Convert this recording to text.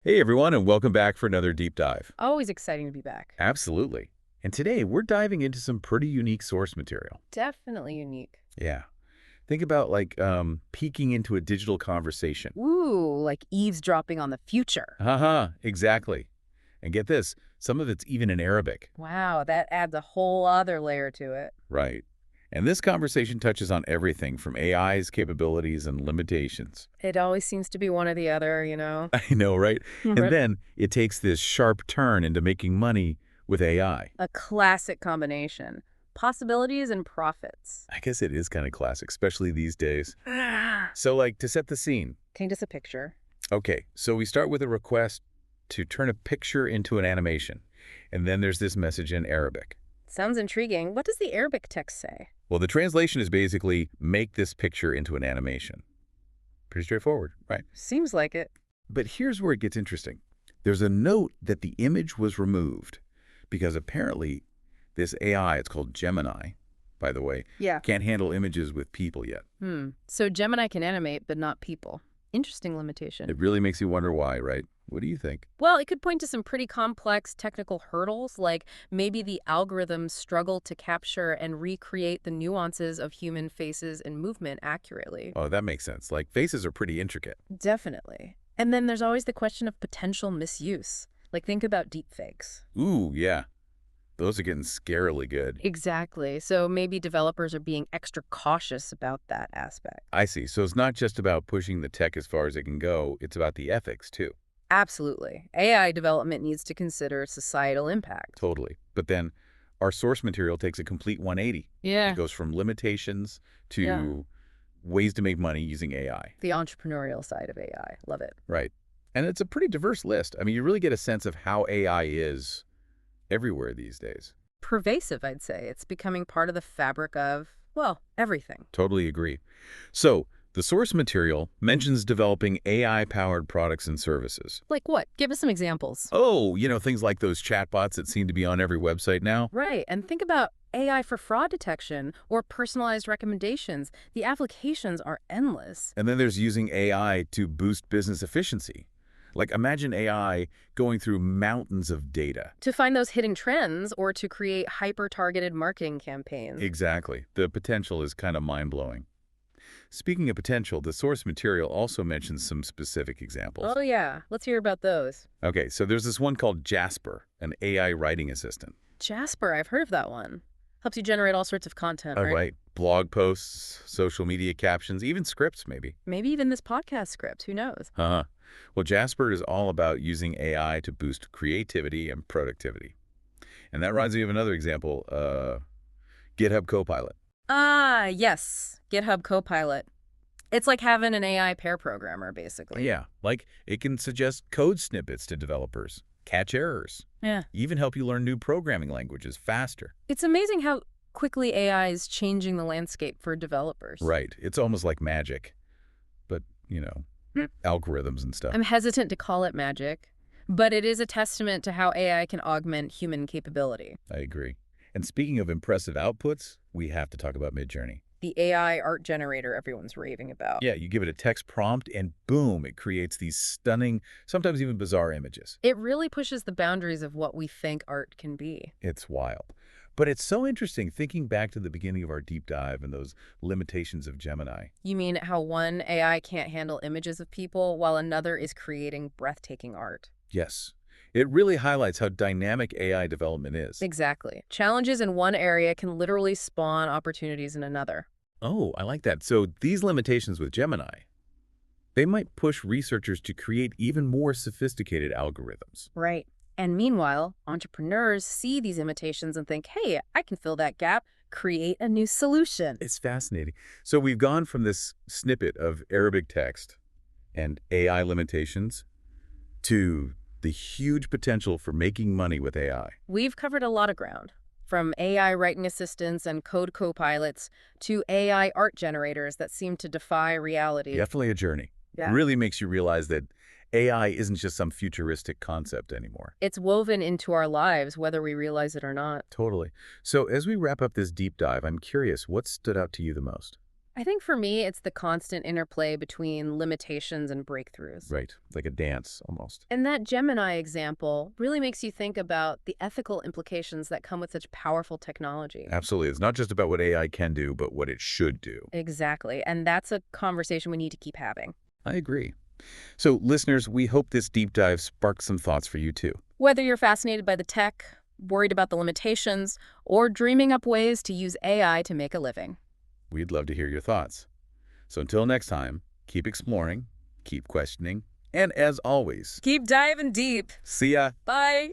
Hey everyone, and welcome back for another deep dive. Always exciting to be back. Absolutely. And today we're diving into some pretty unique source material. Definitely unique. Yeah. Think about peeking into a digital conversation. Ooh, like eavesdropping on the future. Haha, exactly. And get this, some of it's even in Arabic. Wow, that adds a whole other layer to it. Right. And this conversation touches on everything from AI's capabilities and limitations. It always seems to be one or the other, you know? I know, right? And Right. then it takes this sharp turn into making money with AI. A classic combination. Possibilities and profits. I guess it is kind of classic, especially these days. Ah. So, to set the scene. Paint us a picture. Okay, so we start with a request to turn a picture into an animation. And then there's this message in Arabic. Sounds intriguing. What does the Arabic text say? Well, the translation is basically, make this picture into an animation. Pretty straightforward, right? Seems like it. But here's where it gets interesting. There's a note that the image was removed because apparently this AI, it's called Gemini, by the way, Yeah. can't handle images with people yet. So Gemini can animate, but not people. Interesting limitation. It really makes you wonder why, right? What do you think? Well, it could point to some pretty complex technical hurdles, like maybe the algorithms struggle to capture and recreate the nuances of human faces and movement accurately. Oh, that makes sense. Faces are pretty intricate. Definitely. And then there's always the question of potential misuse. Like, think about deepfakes. Ooh, yeah. Those are getting scarily good. Exactly. So maybe developers are being extra cautious about that aspect. I see. So it's not just about pushing the tech as far as it can go, it's about the ethics too. Absolutely. AI development needs to consider societal impact. Totally. But then our source material takes a complete 180. Yeah. It goes from limitations to Yeah. ways to make money using AI. The entrepreneurial side of AI. Love it. Right. And it's a pretty diverse list. I mean, you really get a sense of how AI is everywhere these days. Pervasive, I'd say. It's becoming part of the fabric of, well, everything. Totally agree. So the source material mentions developing AI-powered products and services. Like what? Give us some examples. Oh, things like those chatbots that seem to be on every website now. Right, and think about AI for fraud detection or personalized recommendations. The applications are endless. And then there's using AI to boost business efficiency. Imagine AI going through mountains of data. To find those hidden trends or to create hyper-targeted marketing campaigns. Exactly. The potential is kind of mind-blowing. Speaking of potential, the source material also mentions some specific examples. Oh yeah, let's hear about those. Okay, so there's this one called Jasper, an AI writing assistant. Jasper, I've heard of that one. Helps you generate all sorts of content, Oh, right? right. Blog posts, social media captions, even scripts, maybe. Maybe even this podcast script, who knows? Uh-huh. Well, Jasper is all about using AI to boost creativity and productivity. And that reminds me of another example, GitHub Copilot. Ah, yes, GitHub Copilot. It's like having an AI pair programmer, basically. Yeah, it can suggest code snippets to developers, catch errors, Yeah. even help you learn new programming languages faster. It's amazing how quickly AI is changing the landscape for developers. Right. It's almost like magic, but, Mm. algorithms and stuff. I'm hesitant to call it magic, but it is a testament to how AI can augment human capability. I agree. And speaking of impressive outputs, we have to talk about Midjourney. The AI art generator everyone's raving about. Yeah, you give it a text prompt and boom, it creates these stunning, sometimes even bizarre images. It really pushes the boundaries of what we think art can be. It's wild. But it's so interesting thinking back to the beginning of our deep dive and those limitations of Gemini. You mean how one AI can't handle images of people while another is creating breathtaking art? Yes. It really highlights how dynamic AI development is. Exactly. Challenges in one area can literally spawn opportunities in another. Oh, I like that. So these limitations with Gemini, they might push researchers to create even more sophisticated algorithms. Right. And meanwhile, entrepreneurs see these limitations and think, hey, I can fill that gap, create a new solution. It's fascinating. So we've gone from this snippet of Arabic text and AI limitations to the huge potential for making money with AI. We've covered a lot of ground, from AI writing assistants and code copilots to AI art generators that seem to defy reality. Definitely a journey. Yeah. Really makes you realize that AI isn't just some futuristic concept anymore. It's woven into our lives, whether we realize it or not. Totally. So as we wrap up this deep dive, I'm curious, what stood out to you the most? I think for me, it's the constant interplay between limitations and breakthroughs. Right, like a dance almost. And that Gemini example really makes you think about the ethical implications that come with such powerful technology. Absolutely. It's not just about what AI can do, but what it should do. Exactly. And that's a conversation we need to keep having. I agree. So, listeners, we hope this deep dive sparked some thoughts for you too. Whether you're fascinated by the tech, worried about the limitations, or dreaming up ways to use AI to make a living. We'd love to hear your thoughts. So until next time, keep exploring, keep questioning, and as always, Keep diving deep. see ya! Bye.